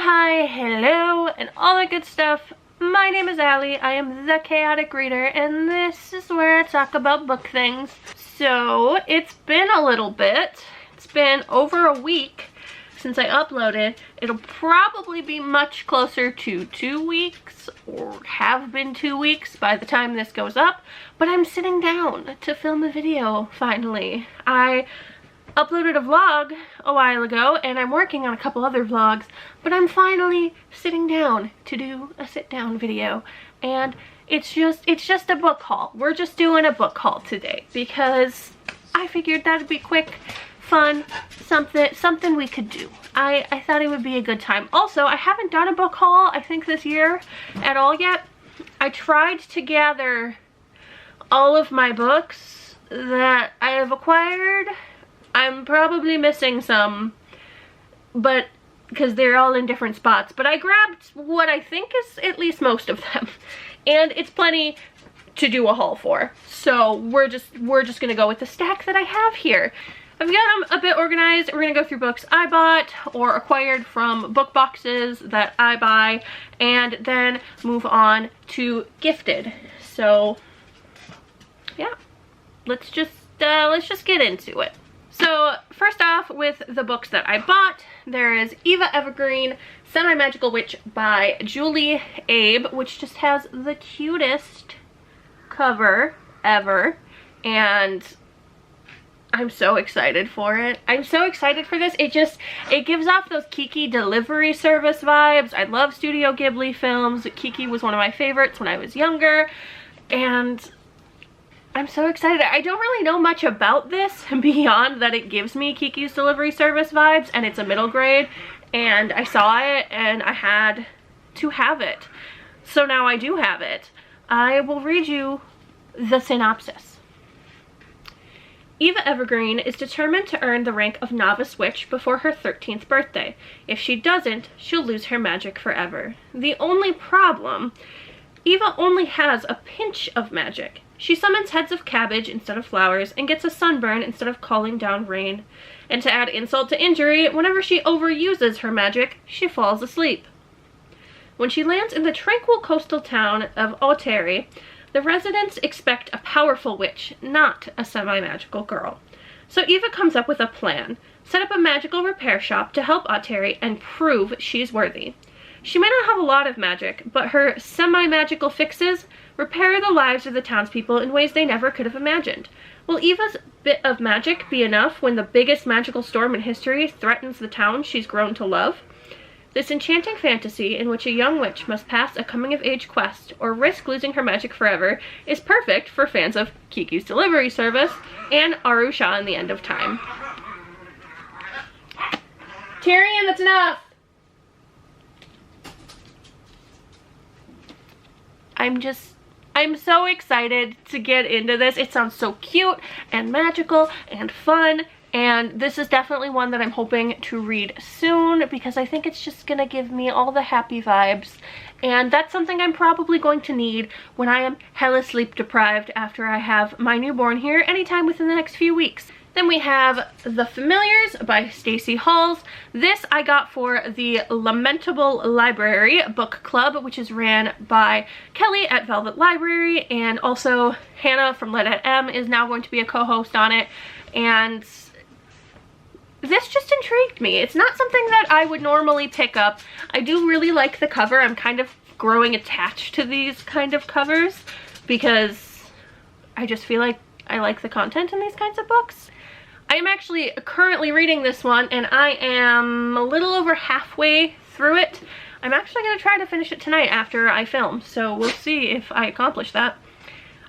hi, hello, and all that good stuff. My name is Allie, I am the Chaotic Reader, and this is where I talk about book things. So, it's been a little bit. It's been over a week since I uploaded. It'll probably be much closer to 2 weeks, or have been 2 weeks by the time this goes up, but I'm sitting down to film a video, finally. I uploaded a vlog a while ago, and I'm working on a couple other vlogs, but I'm finally sitting down to do a sit-down video, and it's just a book haul. We're just doing a book haul today because I figured that'd be quick, fun, something we could do. I thought it would be a good time. Also, I haven't done a book haul, I think, this year at all yet. I tried to gather all of my books that I have acquired. I'm probably missing some, but because they're all in different spots, but I grabbed what I think is at least most of them, and it's plenty to do a haul for. So we're just gonna go with the stack that I have here. I've got them a bit organized. We're gonna go through books I bought or acquired from book boxes that I buy, and then move on to gifted. So yeah, let's just get into it. So first off, with the books that I bought, there is Eva Evergreen, Semi-Magical Witch by Julie Abe, which just has the cutest cover ever, and I'm so excited for it. I'm so excited for this. It gives off those Kiki delivery service vibes. I love Studio Ghibli films. Kiki was one of my favorites when I was younger, and I'm so excited. I don't really know much about this beyond that it gives me Kiki's delivery service vibes, and it's a middle grade, and I saw it and I had to have it. So now I do have it. I will read you the synopsis. Eva Evergreen is determined to earn the rank of Novice Witch before her 13th birthday. If she doesn't, she'll lose her magic forever. The only problem, Eva only has a pinch of magic. She summons heads of cabbage instead of flowers and gets a sunburn instead of calling down rain. And to add insult to injury, whenever she overuses her magic, she falls asleep. When she lands in the tranquil coastal town of Oteri, the residents expect a powerful witch, not a semi-magical girl. So Eva comes up with a plan: set up a magical repair shop to help Oteri and prove she's worthy. She may not have a lot of magic, but her semi-magical fixes repair the lives of the townspeople in ways they never could have imagined. Will Eva's bit of magic be enough when the biggest magical storm in history threatens the town she's grown to love? This enchanting fantasy, in which a young witch must pass a coming-of-age quest or risk losing her magic forever, is perfect for fans of Kiki's Delivery Service and Arusha and the End of Time. Tyrion, that's enough! I'm so excited to get into this. It sounds so cute and magical and fun, and this is definitely one that I'm hoping to read soon because I think it's just gonna give me all the happy vibes, and that's something I'm probably going to need when I am hella sleep deprived after I have my newborn here anytime within the next few weeks. Then we have The Familiars by Stacy Halls. This I got for the Lamentable Library Book Club, which is ran by Kelly at Velvet Library, and also Hannah from Let at M is now going to be a co-host on it, and this just intrigued me. It's not something that I would normally pick up. I do really like the cover. I'm kind of growing attached to these kind of covers because I just feel like I like the content in these kinds of books. I am actually currently reading this one, and I am a little over halfway through it. I'm actually going to try to finish it tonight after I film, so we'll see if I accomplish that.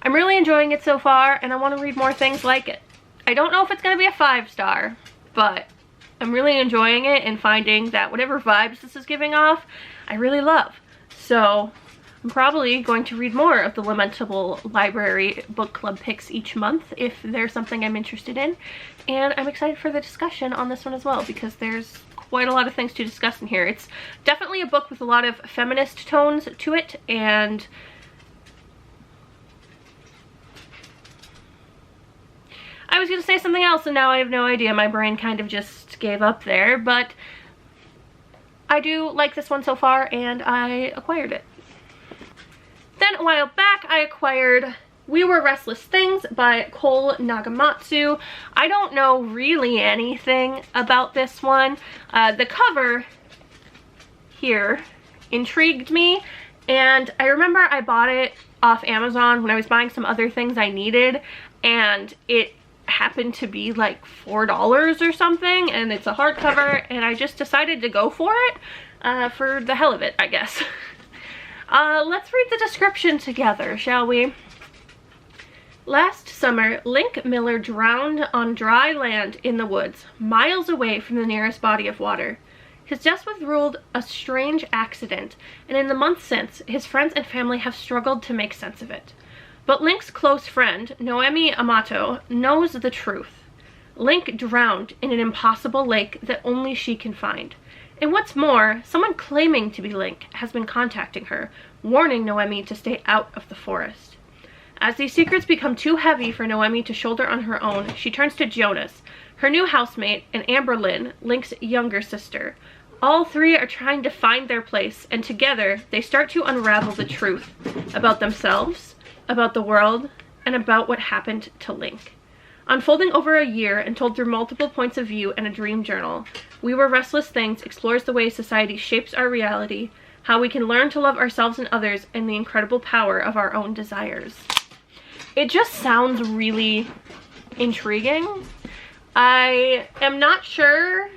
I'm really enjoying it so far, and I want to read more things like it. I don't know if it's going to be a 5-star, but I'm really enjoying it and finding that whatever vibes this is giving off, I really love. So I'm probably going to read more of the Lamentable Library Book Club picks each month if there's something I'm interested in. And I'm excited for the discussion on this one as well because there's quite a lot of things to discuss in here. It's definitely a book with a lot of feminist tones to it, and I was going to say something else and now I have no idea. My brain kind of just gave up there, but I I do like this one so far, and I acquired it. Then a while back, I acquired We Were Restless Things by Cole Nagamatsu. I don't know really anything about this one. The cover here intrigued me, and I remember I bought it off Amazon when I was buying some other things I needed, and it happened to be like $4 or something, and it's a hardcover, and I just decided to go for it for the hell of it, I guess. Let's read the description together, shall we? Last summer, Link Miller drowned on dry land in the woods, miles away from the nearest body of water. His death was ruled a strange accident, and in the months since, his friends and family have struggled to make sense of it. But Link's close friend, Noemi Amato, knows the truth. Link drowned in an impossible lake that only she can find. And what's more, someone claiming to be Link has been contacting her, warning Noemi to stay out of the forest. As these secrets become too heavy for Noemi to shoulder on her own, she turns to Jonas, her new housemate, and Amber Lynn, Link's younger sister. All three are trying to find their place, and together they start to unravel the truth about themselves, about the world, and about what happened to Link. Unfolding over a year and told through multiple points of view and a dream journal, We Were Restless Things explores the way society shapes our reality, how we can learn to love ourselves and others, and the incredible power of our own desires. It just sounds really intriguing. I am not sure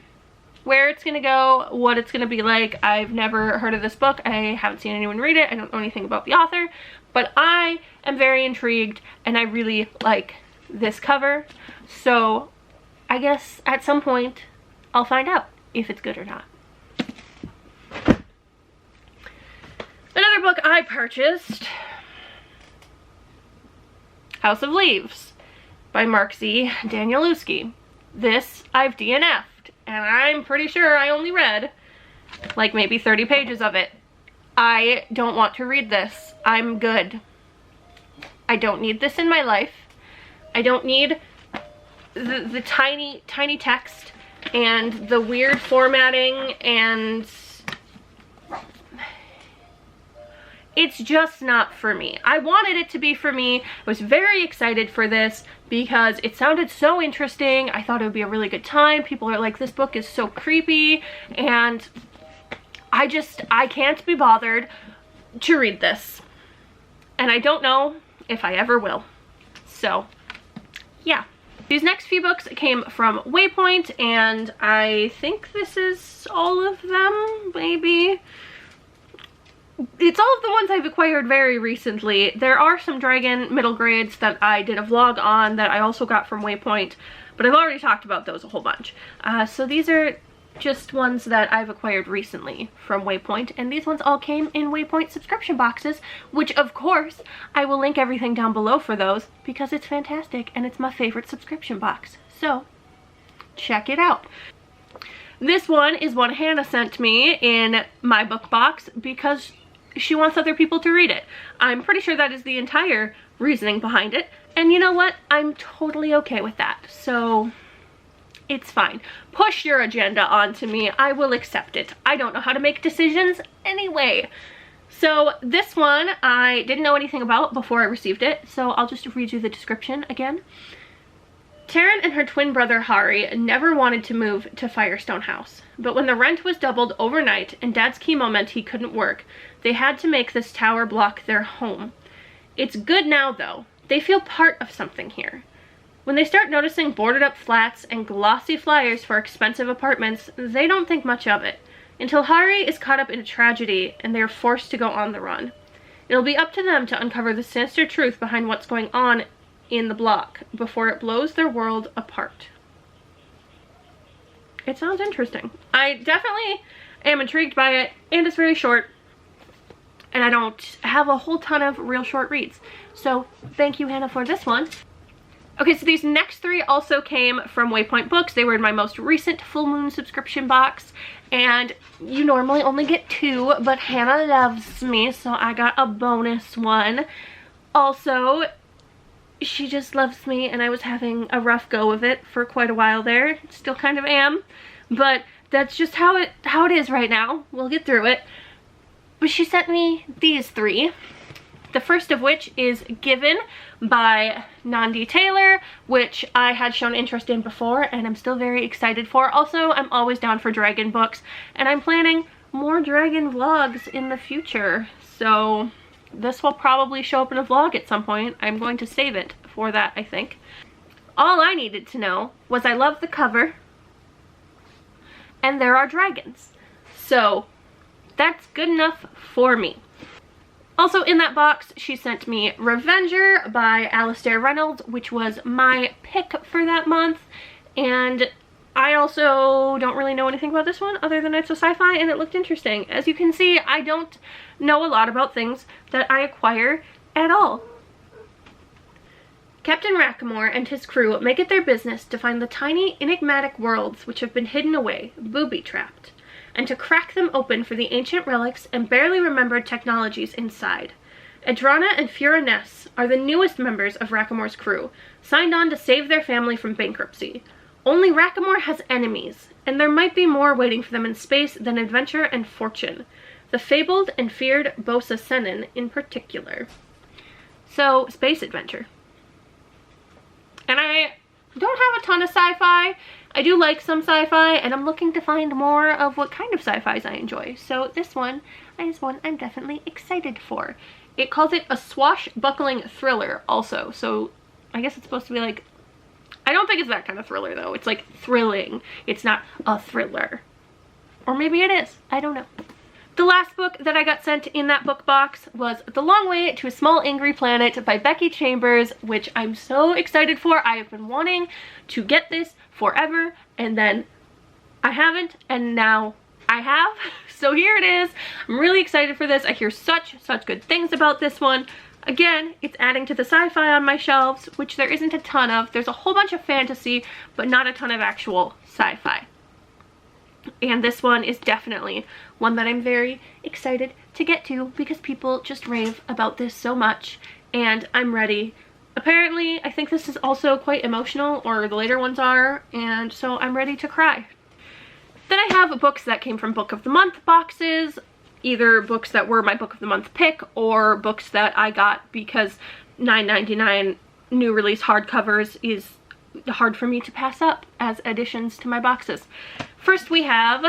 where it's gonna go, what it's gonna be like. I've never heard of this book. I haven't seen anyone read it. I don't know anything about the author, but I am very intrigued, and I really like this cover. So I guess at some point I'll find out if it's good or not. Another book I purchased, House of Leaves by Mark Z. Danielewski. This I've DNF'd, and I'm pretty sure I only read like maybe 30 pages of it. I don't want to read this. I'm good. I don't need this in my life. I don't need the tiny text and the weird formatting, and it's just not for me. I wanted it to be for me. I was very excited for this because it sounded so interesting. I thought it would be a really good time. People are like, this book is so creepy, and I can't be bothered to read this. And I don't know if I ever will. So, yeah. These next few books came from Waypoint, and I think this is all of them, maybe. It's all of the ones I've acquired very recently. There are some Dragon middle grades that I did a vlog on that I also got from Waypoint, but I've already talked about those a whole bunch. So these are just ones that I've acquired recently from Waypoint, and these ones all came in Waypoint subscription boxes, which of course I will link everything down below for those because it's fantastic and it's my favorite subscription box. So check it out. This one is one Hannah sent me in my book box because she wants other people to read it. I'm pretty sure that is the entire reasoning behind it, and you know what? I'm totally okay with that. So it's fine. Push your agenda onto me. I will accept it. I don't know how to make decisions anyway. So this one I didn't know anything about before I received it, so I'll just read you the description again. Taryn and her twin brother Hari never wanted to move to Firestone House, but when the rent was doubled overnight and Dad's chemo meant he couldn't work, they had to make this tower block their home. It's good now though. They feel part of something here. When they start noticing boarded up flats and glossy flyers for expensive apartments, they don't think much of it, until Hari is caught up in a tragedy and they are forced to go on the run. It'll be up to them to uncover the sinister truth behind what's going on in the block before it blows their world apart. It sounds interesting. I definitely am intrigued by it, and it's very short, and I don't have a whole ton of real short reads. So thank you, Hannah, for this one. Okay, so these next three also came from Waypoint Books. They were in my most recent full moon subscription box, and you normally only get 2, but Hannah loves me, so I got a bonus one. Also, she just loves me, and I was having a rough go of it for quite a while there. Still kind of am. But that's just how it is right now. We'll get through it. But she sent me these 3. The first of which is Given by Nandi Taylor, which I had shown interest in before and I'm still very excited for. Also, I'm always down for dragon books, and I'm planning more dragon vlogs in the future. So this will probably show up in a vlog at some point. I'm going to save it for that, I think. All I needed to know was I love the cover and there are dragons. So that's good enough for me. Also in that box, she sent me Revenger by Alistair Reynolds, which was my pick for that month. And I also don't really know anything about this one other than it's a sci-fi and it looked interesting. As you can see, I don't know a lot about things that I acquire at all. Captain Rackmore and his crew make it their business to find the tiny, enigmatic worlds which have been hidden away, booby-trapped, and to crack them open for the ancient relics and barely remembered technologies inside. Adrana and Fura Ness are the newest members of Rackamore's crew, signed on to save their family from bankruptcy. Only Rackamore has enemies, and there might be more waiting for them in space than adventure and fortune. The fabled and feared Bosa Senin in particular. So, space adventure. And I don't have a ton of sci-fi. I do like some sci-fi, and I'm looking to find more of what kind of sci-fis I enjoy. So this one is one I'm definitely excited for. It calls it a swashbuckling thriller also. So I guess it's supposed to be like, I don't think it's that kind of thriller though. It's like thrilling. It's not a thriller. Or maybe it is. I don't know. The last book that I got sent in that book box was The Long Way to a Small Angry Planet by Becky Chambers, which I'm so excited for. I have been wanting to get this forever, and then I haven't, and now I have. So here it is. I'm really excited for this. I hear such good things about this one. Again, it's adding to the sci-fi on my shelves, which there isn't a ton of. There's a whole bunch of fantasy, but not a ton of actual sci-fi. And this one is definitely one that I'm very excited to get to because people just rave about this so much, and I'm ready. Apparently, I think this is also quite emotional, or the later ones are, and so I'm ready to cry. Then I have books that came from Book of the Month boxes, either books that were my Book of the Month pick or books that I got because $9.99 new release hardcovers is hard for me to pass up as additions to my boxes. First we have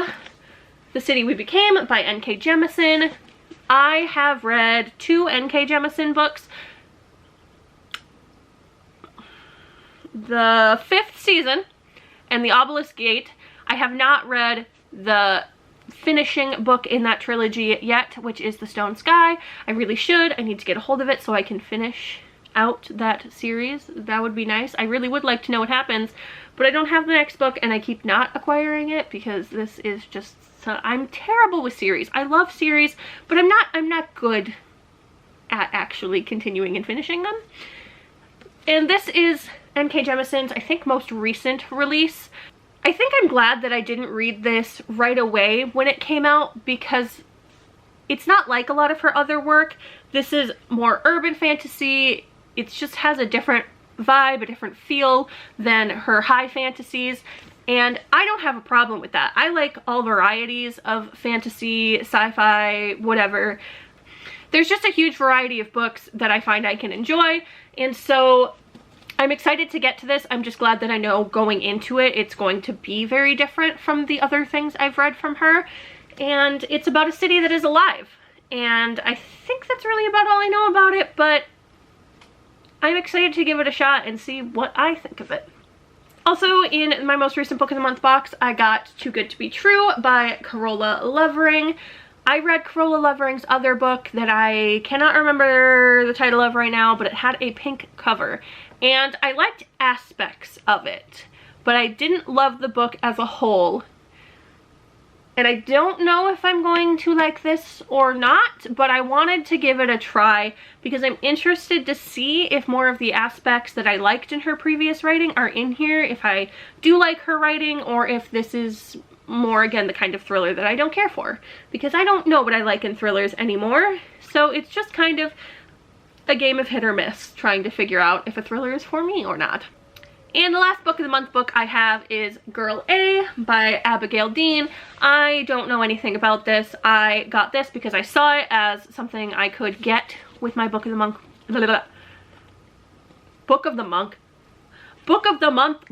The City We Became by N.K. Jemisin. I have read 2 N.K. Jemisin books. The 5th season and The Obelisk Gate. I have not read the finishing book in that trilogy yet, which is The Stone Sky. I really should. I need to get a hold of it so I can finish out that series. That would be nice. I really would like to know what happens, but I don't have the next book and I keep not acquiring it because this is just I'm terrible with series. I love series, but I'm not good at actually continuing and finishing them. And this is N.K. Jemisin's, I think, most recent release. I think I'm glad that I didn't read this right away when it came out because it's not like a lot of her other work. This is more urban fantasy. It just has a different vibe, a different feel than her high fantasies, and I don't have a problem with that. I like all varieties of fantasy, sci-fi, whatever. There's just a huge variety of books that I find I can enjoy, and so I'm excited to get to this. I'm just glad that I know going into it it's going to be very different from the other things I've read from her, and it's about a city that is alive, and I think that's really about all I know about it, but I'm excited to give it a shot and see what I think of it. Also, in my most recent Book of the Month box, I got Too Good to Be True by Carola Levering. I read Carola Levering's other book that I cannot remember the title of right now, but it had a pink cover. And I liked aspects of it, but I didn't love the book as a whole. And I don't know if I'm going to like this or not, but I wanted to give it a try because I'm interested to see if more of the aspects that I liked in her previous writing are in here, if I do like her writing, or if this is more, again, the kind of thriller that I don't care for. Because I don't know what I like in thrillers anymore, so it's just kind of a game of hit or miss, trying to figure out if a thriller is for me or not. And the last book of the month book I have is Girl A by Abigail Dean. I don't know anything about this. I got this because I saw it as something I could get with my Book of the Month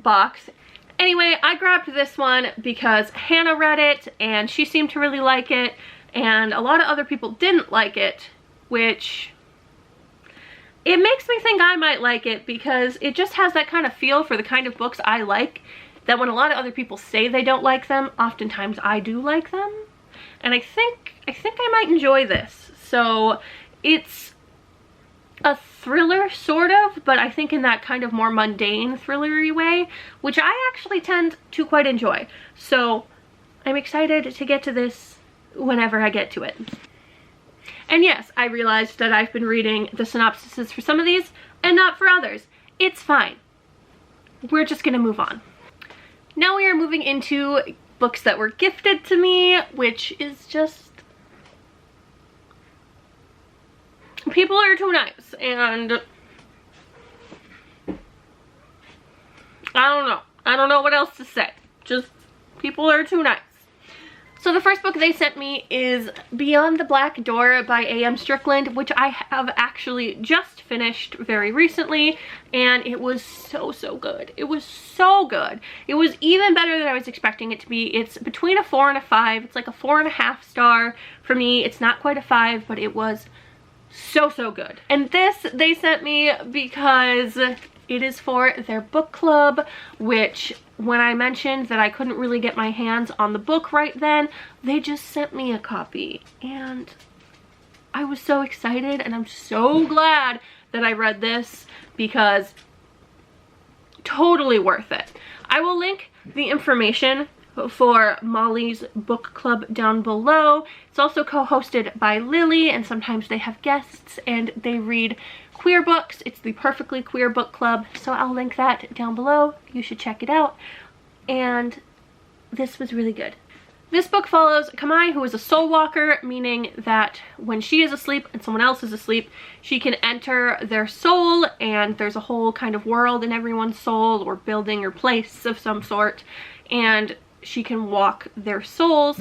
box. Anyway, I grabbed this one because Hannah read it and she seemed to really like it, and a lot of other people didn't like it, which it makes me think I might like it because it just has that kind of feel for the kind of books I like, that when a lot of other people say they don't like them, oftentimes I do like them. And I think I might enjoy this. So it's a thriller sort of, but I think in that kind of more mundane thrillery way, which I actually tend to quite enjoy. So I'm excited to get to this whenever I get to it. And yes, I realized that I've been reading the synopsises for some of these and not for others. It's fine. We're just gonna move on. Now we are moving into books that were gifted to me, which is just... people are too nice, and I don't know what else to say. Just people are too nice. So the first book they sent me is Beyond the Black Door by A.M. Strickland, which I have actually just finished very recently, and it was so good. It was so good. It was even better than I was expecting it to be. It's between a 4 and a 5. It's like a 4.5 star for me. It's not quite a 5, but it was so good. And this they sent me because it is for their book club, which when I mentioned that I couldn't really get my hands on the book right then, they just sent me a copy, and I was so excited, and I'm so glad that I read this because totally worth it. I will link the information for Molly's book club down below. It's also co-hosted by Lily, and sometimes they have guests and they read queer books. It's the Perfectly Queer Book Club, so I'll link that down below. You should check it out. And this was really good. This book follows Kamai, who is a soul walker, meaning that when she is asleep and someone else is asleep, she can enter their soul, and there's a whole kind of world in everyone's soul or building or place of some sort, and she can walk their souls.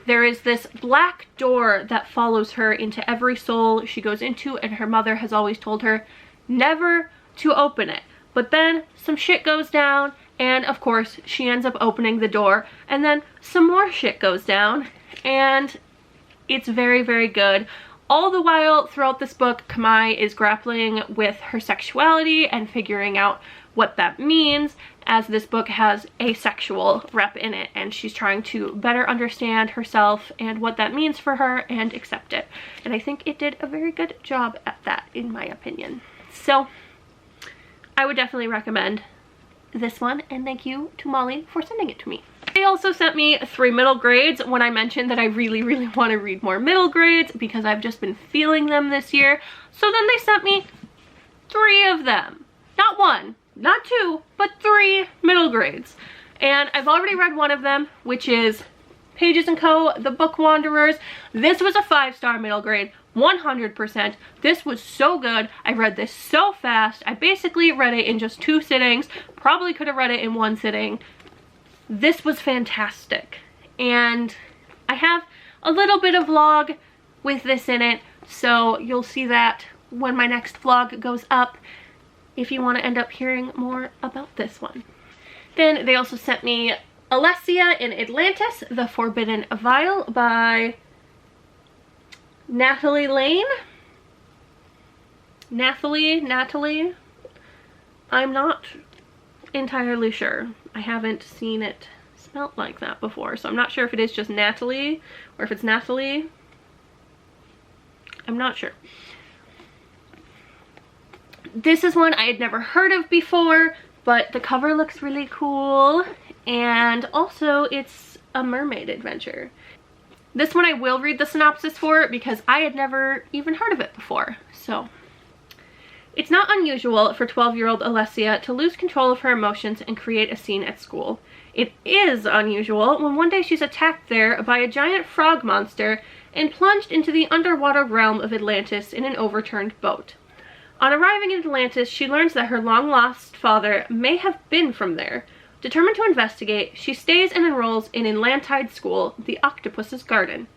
There is this black door that follows her into every soul she goes into, and her mother has always told her never to open it. But then some shit goes down, and of course she ends up opening the door, and then some more shit goes down, and it's very good. All the while throughout this book, Kamai is grappling with her sexuality and figuring out what that means, as this book has asexual rep in it, and she's trying to better understand herself and what that means for her and accept it. And I think it did a very good job at that, in my opinion. So I would definitely recommend this one, and thank you to Molly for sending it to me. They also sent me 3 middle grades when I mentioned that I really want to read more middle grades because I've just been feeling them this year. So then they sent me 3 of them. Not 1, not 2, but 3 middle grades. And I've already read one of them, which is Pages & Co., The Book Wanderers. This was a 5-star middle grade, 100%. This was so good. I read this so fast. I basically read it in just 2 sittings. Probably could have read it in 1 sitting. This was fantastic. And I have a little bit of vlog with this in it, so you'll see that when my next vlog goes up, if you want to end up hearing more about this one. Then they also sent me Alistair in Atlantis, The Forbidden Vial by Natalie Lane. Natalie? I'm not entirely sure. I haven't seen it spelt like that before, so I'm not sure if it is just Natalie or if it's Nathalie. I'm not sure. This is one I had never heard of before, but the cover looks really cool, and also it's a mermaid adventure. This one I will read the synopsis for because I had never even heard of it before. So, it's not unusual for 12-year-old Alistair to lose control of her emotions and create a scene at school. It is unusual when one day she's attacked there by a giant frog monster and plunged into the underwater realm of Atlantis in an overturned boat. On arriving in Atlantis, she learns that her long-lost father may have been from there. Determined to investigate, she stays and enrolls in Atlantide school, the Octopus's Garden.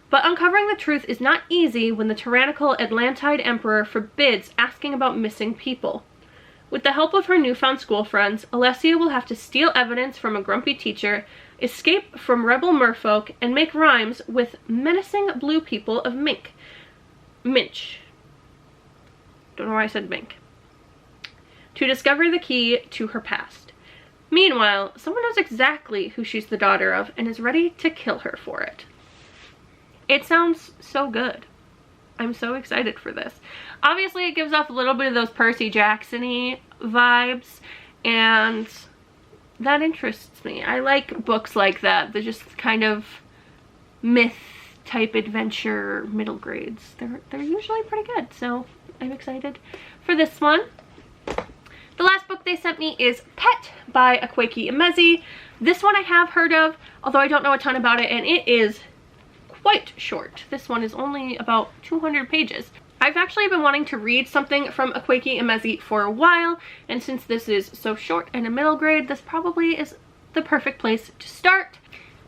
But uncovering the truth is not easy when the tyrannical Atlantide Emperor forbids asking about missing people. With the help of her newfound school friends, Alessia will have to steal evidence from a grumpy teacher, escape from rebel merfolk, and make rhymes with menacing blue people of Minch. Don't know why I said Mink. To discover the key to her past. Meanwhile, someone knows exactly who she's the daughter of and is ready to kill her for it. It sounds so good. I'm so excited for this. Obviously, it gives off a little bit of those Percy Jackson-y vibes, and that interests me. I like books like that. They're just kind of myth-type adventure middle grades. They're usually pretty good, so I'm excited for this one. The last book they sent me is Pet by Akwaeke Emezi. This one I have heard of, although I don't know a ton about it, and it is quite short. This one is only about 200 pages. I've actually been wanting to read something from Akwaeke Emezi for a while, and since this is so short and a middle grade, this probably is the perfect place to start.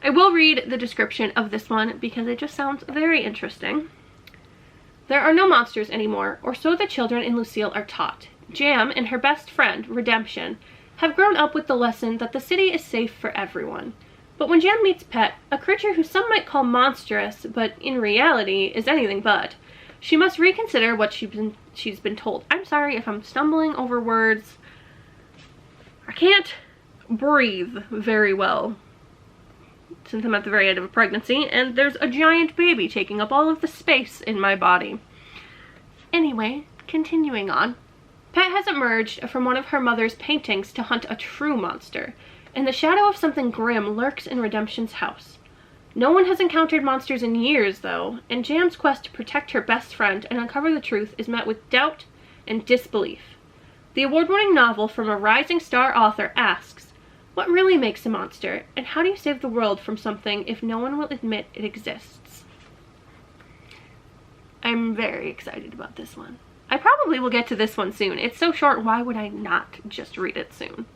I will read the description of this one because it just sounds very interesting. There are no monsters anymore, or so the children in Lucille are taught. Jam and her best friend, Redemption, have grown up with the lesson that the city is safe for everyone. But when Jam meets Pet, a creature who some might call monstrous, but in reality is anything but, she must reconsider what she's been told. I'm sorry if I'm stumbling over words. I can't breathe very well since I'm at the very end of a pregnancy, and there's a giant baby taking up all of the space in my body. Anyway, continuing on. Pet has emerged from one of her mother's paintings to hunt a true monster, and the shadow of something grim lurks in Redemption's house. No one has encountered monsters in years, though, and Jam's quest to protect her best friend and uncover the truth is met with doubt and disbelief. The award-winning novel from a rising star author asks, what really makes a monster, and how do you save the world from something if no one will admit it exists? I'm very excited about this one. I probably will get to this one soon. It's so short, why would I not just read it soon?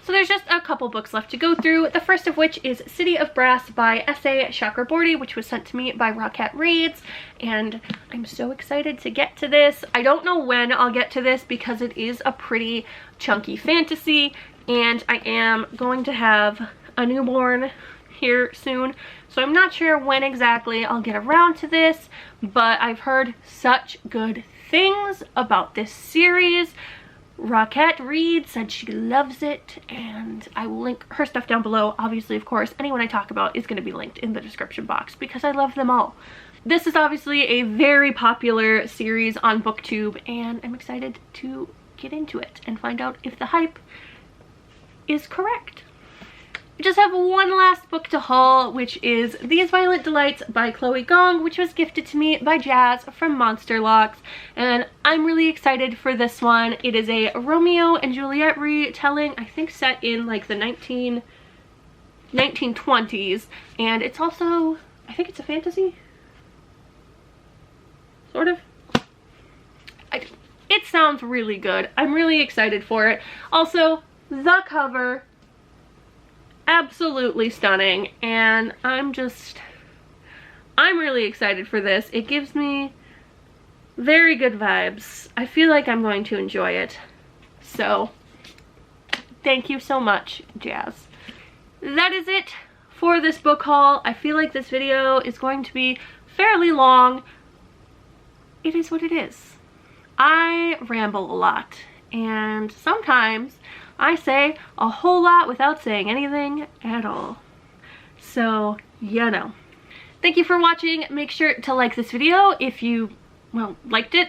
So there's just a couple books left to go through, the first of which is City of Brass by S.A. Chakraborty, which was sent to me by Rocket Reads, and I'm so excited to get to this. I don't know when I'll get to this because it is a pretty chunky fantasy, and I am going to have a newborn here soon, so I'm not sure when exactly I'll get around to this, but I've heard such good things about this series. Rocket Reed said she loves it, and I will link her stuff down below. Obviously, of course, anyone I talk about is going to be linked in the description box because I love them all. This is obviously a very popular series on BookTube, and I'm excited to get into it and find out if the hype is correct. I just have one last book to haul, which is These Violent Delights by Chloe Gong, which was gifted to me by Jazz from Monster Locks, and I'm really excited for this one. It is a Romeo and Juliet retelling, I think set in like the 1920s, and it's also, I think it's a fantasy? Sort of? It sounds really good. I'm really excited for it. Also, the cover, absolutely stunning, and I'm really excited for this. It gives me very good vibes. I feel like I'm going to enjoy it. So, thank you so much, Jazz. That is it for this book haul. I feel like this video is going to be fairly long. It is what it is. I ramble a lot, and sometimes I say a whole lot without saying anything at all. So, you know. Thank you for watching. Make sure to like this video if you, well, liked it.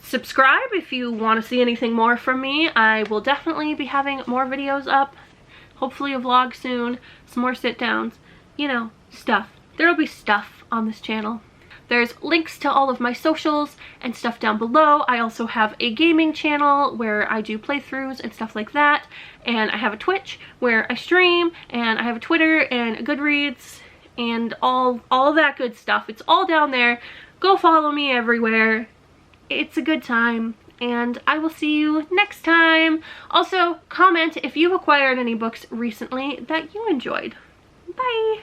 Subscribe if you want to see anything more from me. I will definitely be having more videos up. Hopefully a vlog soon. Some more sit-downs. You know, stuff. There will be stuff on this channel. There's links to all of my socials and stuff down below. I also have a gaming channel where I do playthroughs and stuff like that. And I have a Twitch where I stream, and I have a Twitter and a Goodreads and all of that good stuff. It's all down there. Go follow me everywhere. it's a good time, and I will see you next time. Also, comment if you've acquired any books recently that you enjoyed. Bye!